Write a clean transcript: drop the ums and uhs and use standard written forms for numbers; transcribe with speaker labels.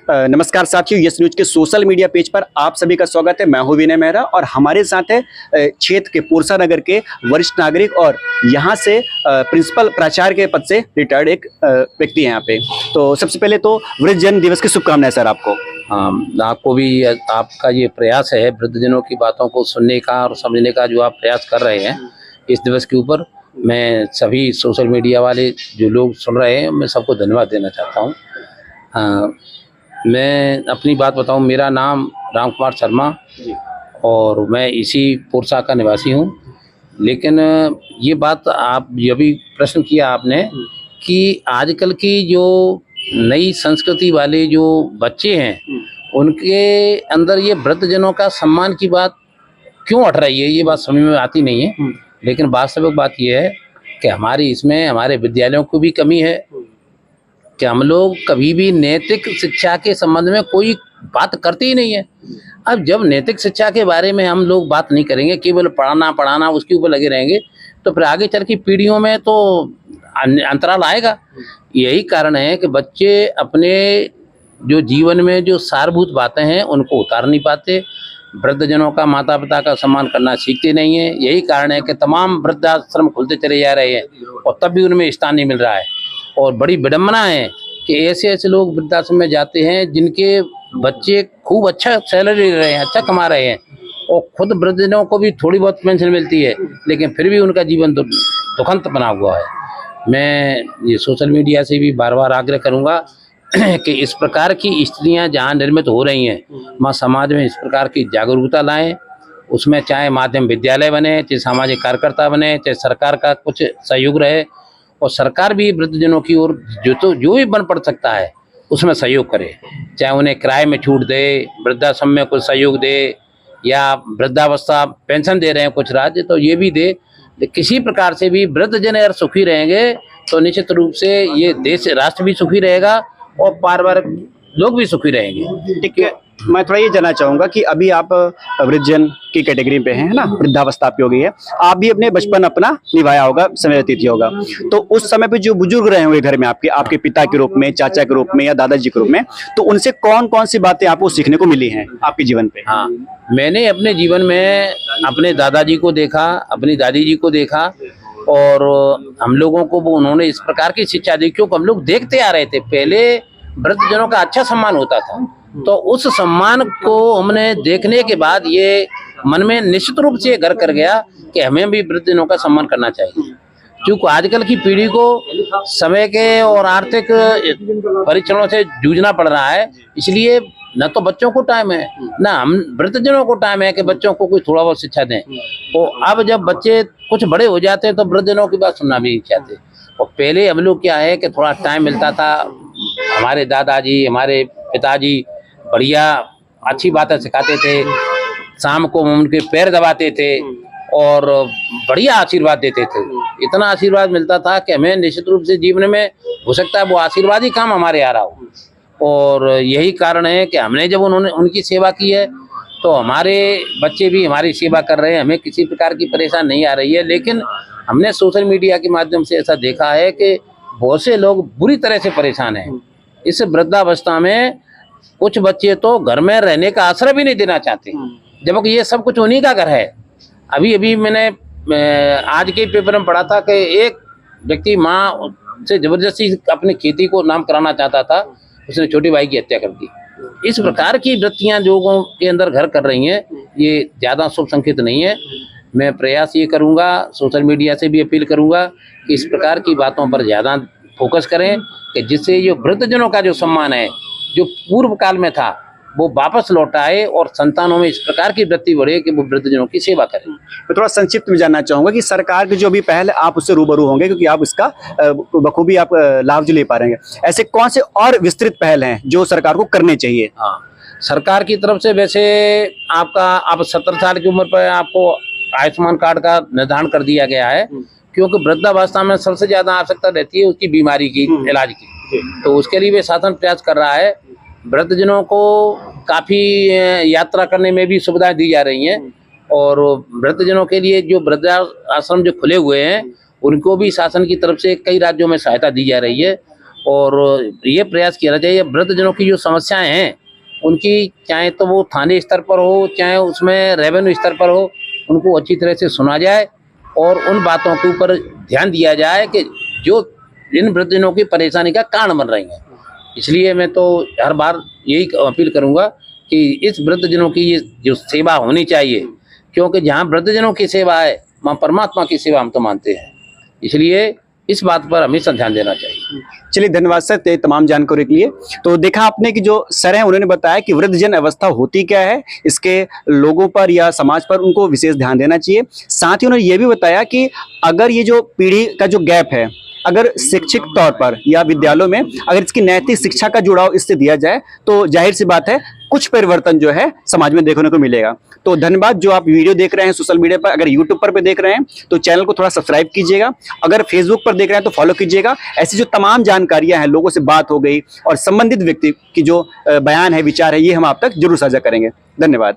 Speaker 1: नमस्कार साथियों, yes news के सोशल मीडिया पेज पर आप सभी का स्वागत है। मैं हूं विनय मेहरा और हमारे साथ है क्षेत्र के पुरसा नगर के वरिष्ठ नागरिक और यहां से प्रिंसिपल प्राचार्य के पद से रिटायर्ड एक व्यक्ति हैं यहाँ पे। तो सबसे पहले तो वृद्धजन दिवस की शुभकामनाएं सर आपको।
Speaker 2: आपको भी आपका ये प्रयास है वृद्धजनों की बातों को सुनने का और समझने का, जो आप प्रयास कर रहे हैं इस दिवस के ऊपर। मैं सभी सोशल मीडिया वाले जो लोग सुन रहे हैं, मैं सबको धन्यवाद देना चाहता हूँ। मैं अपनी बात बताऊं, मेरा नाम राम कुमार शर्मा और मैं इसी पुरसा का निवासी हूं। लेकिन ये बात आप ये भी प्रश्न किया आपने कि आजकल की जो नई संस्कृति वाले जो बच्चे हैं उनके अंदर ये वृद्धजनों का सम्मान की बात क्यों हट रही है, ये बात समझ में आती नहीं है। लेकिन वास्तविक बात ये है कि हमारे विद्यालयों को भी कमी है कि हम लोग कभी भी नैतिक शिक्षा के संबंध में कोई बात करते ही नहीं है। अब जब नैतिक शिक्षा के बारे में हम लोग बात नहीं करेंगे, केवल पढ़ाना उसके ऊपर लगे रहेंगे, तो फिर आगे चल की पीढ़ियों में तो अंतराल आएगा। यही कारण है कि बच्चे अपने जो जीवन में जो सारभूत बातें हैं उनको उतार नहीं पाते, वृद्धजनों का, माता पिता का सम्मान करना सीखते नहीं है। यही कारण है कि तमाम वृद्धाश्रम खुलते चले जा रहे हैं और तब भी उनमें स्थान नहीं मिल रहा है। और बड़ी विडम्बना है कि ऐसे लोग वृद्धाश्रम में जाते हैं जिनके बच्चे खूब अच्छा सैलरी ले रहे हैं, अच्छा कमा रहे हैं, और खुद वृद्धजनों को भी थोड़ी बहुत पेंशन मिलती है, लेकिन फिर भी उनका जीवन दुखंत बना हुआ है। मैं ये सोशल मीडिया से भी बार बार आग्रह करूंगा कि इस प्रकार की स्थितियां जहां निर्मित हो रही हैं, वहाँ समाज में इस प्रकार की जागरूकता लाएं। उसमें चाहे माध्यम विद्यालय बने, चाहे सामाजिक कार्यकर्ता बने, चाहे सरकार का कुछ सहयोग रहे, और सरकार भी वृद्धजनों की ओर जो भी बन पड़ सकता है उसमें सहयोग करे। चाहे उन्हें किराए में छूट दे, वृद्धाश्रम में कुछ सहयोग दे, या वृद्धावस्था पेंशन दे रहे हैं कुछ राज्य, तो ये भी दे। किसी प्रकार से भी वृद्धजन अगर सुखी रहेंगे तो निश्चित रूप से ये देश, राष्ट्र भी सुखी रहेगा और पारिवारिक लोग भी सुखी रहेंगे।
Speaker 1: ठीक है, मैं थोड़ा ये जानना चाहूंगा कि अभी आप वृद्धजन की कैटेगरी पे हैं, है ना, वृद्धावस्था आपकी हो गई है, आप भी अपने बचपन अपना निभाया होगा, समय व्यतीत होगा, तो उस समय पे जो बुजुर्ग रहे होंगे घर में आपके पिता के रूप में, चाचा के रूप में या दादाजी के रूप में, तो उनसे कौन कौन सी बातें आपको सीखने को मिली हैं आपके जीवन पे?
Speaker 2: हाँ, मैंने अपने जीवन में अपने दादाजी को देखा, अपनी दादी जी को देखा, और हम लोगों को वो उन्होंने इस प्रकार की शिक्षा दी, क्योंकि हम लोग देखते आ रहे थे पहले वृद्धजनों का अच्छा सम्मान होता था। तो उस सम्मान को हमने देखने के बाद ये मन में निश्चित रूप से घर कर गया कि हमें भी वृद्धजनों का सम्मान करना चाहिए। क्योंकि आजकल की पीढ़ी को समय के और आर्थिक परीक्षणों से जूझना पड़ रहा है, इसलिए न तो बच्चों को टाइम है, ना हम वृद्धजनों को टाइम है कि बच्चों को कोई थोड़ा बहुत शिक्षा दें। तो अब जब बच्चे कुछ बड़े हो जाते हैं तो वृद्धजनों की बात सुनना भी नहीं चाहते। और पहले हम लोग क्या है कि थोड़ा टाइम मिलता था, हमारे दादाजी, हमारे पिताजी बढ़िया अच्छी बातें सिखाते थे, शाम को उनके पैर दबाते थे और बढ़िया आशीर्वाद देते थे। इतना आशीर्वाद मिलता था कि हमें निश्चित रूप से जीवन में हो सकता है वो आशीर्वाद ही काम हमारे आ रहा हो। और यही कारण है कि हमने जब उनकी सेवा की है तो हमारे बच्चे भी हमारी सेवा कर रहे हैं, हमें किसी प्रकार की परेशानी नहीं आ रही है। लेकिन हमने सोशल मीडिया के माध्यम से ऐसा देखा है कि बहुत से लोग बुरी तरह से परेशान हैं। इस वृद्धावस्था में कुछ बच्चे तो घर में रहने का आश्रय भी नहीं देना चाहते, जबकि ये सब कुछ उन्हीं का घर है। अभी मैंने आज के पेपर में पढ़ा था कि एक व्यक्ति माँ से जबरदस्ती अपनी खेती को नाम कराना चाहता था, उसने छोटी भाई की हत्या कर दी। इस प्रकार की वृत्तियां लोगों के अंदर घर कर रही हैं, ये ज़्यादा शुभ संकेत नहीं है। मैं प्रयास ये करूँगा, सोशल मीडिया से भी अपील करूँगा कि इस प्रकार की बातों पर ज़्यादा फोकस करें कि जिससे जो वृद्धजनों का जो सम्मान है जो पूर्व काल में था वो वापस लौट आए और संतानों में इस प्रकार की वृत्ति बढ़े कि वो वृद्धजनों की सेवा करें।
Speaker 1: मैं थोड़ा संक्षिप्त में जानना चाहूंगा कि सरकार की जो भी पहल आप उससे रूबरू होंगे, क्योंकि आप इसका बखूबी आप लाभ जो ले पा रहे हैं, ऐसे कौन से और विस्तृत पहल हैं जो सरकार को करने चाहिए?
Speaker 2: हाँ, सरकार की तरफ से वैसे अब 17 साल की उम्र पर आपको आयुष्मान कार्ड का निर्धारण कर दिया गया है, क्योंकि वृद्धावस्था में सबसे ज्यादा आवश्यकता रहती है उसकी बीमारी की, इलाज की। तो उसके लिए भी शासन प्रयास कर रहा है। वृद्धजनों को काफ़ी यात्रा करने में भी सुविधाएं दी जा रही हैं, और वृद्धजनों के लिए जो वृद्धाश्रम जो खुले हुए हैं उनको भी शासन की तरफ से कई राज्यों में सहायता दी जा रही है। और ये प्रयास किया चाहिए वृद्धजनों की जो समस्याएं हैं उनकी, चाहे तो वो थाने स्तर पर हो चाहे उसमें रेवेन्यू स्तर पर हो, उनको अच्छी तरह से सुना जाए और उन बातों के ऊपर ध्यान दिया जाए कि जो इन वृद्धजनों की परेशानी का कारण बन रही हैं। इसलिए मैं तो हर बार यही अपील करूंगा कि इस वृद्धजनों की ये जो सेवा होनी चाहिए, क्योंकि जहाँ वृद्धजनों की सेवा है वहाँ परमात्मा की सेवा हम तो मानते हैं, इसलिए इस बात पर हमेशा ध्यान देना चाहिए।
Speaker 1: चलिए, धन्यवाद सर ये तमाम जानकारी के लिए। तो देखा आपने कि जो सर हैं उन्होंने बताया कि वृद्धजन अवस्था होती क्या है, इसके लोगों पर या समाज पर उनको विशेष ध्यान देना चाहिए। साथ ही उन्होंने ये भी बताया कि अगर ये जो पीढ़ी का जो गैप है, अगर शैक्षिक तौर पर या विद्यालयों में अगर इसकी नैतिक शिक्षा का जुड़ाव इससे दिया जाए तो जाहिर सी बात है कुछ परिवर्तन जो है समाज में देखने को मिलेगा। तो धन्यवाद। जो आप वीडियो देख रहे हैं सोशल मीडिया पर, अगर यूट्यूब पर भी देख रहे हैं तो चैनल को थोड़ा सब्सक्राइब कीजिएगा, अगर फेसबुक पर देख रहे हैं तो फॉलो कीजिएगा। ऐसी जो तमाम जानकारियां हैं, लोगों से बात हो गई और संबंधित व्यक्ति की जो बयान है, विचार है, ये हम आप तक जरूर साझा करेंगे। धन्यवाद।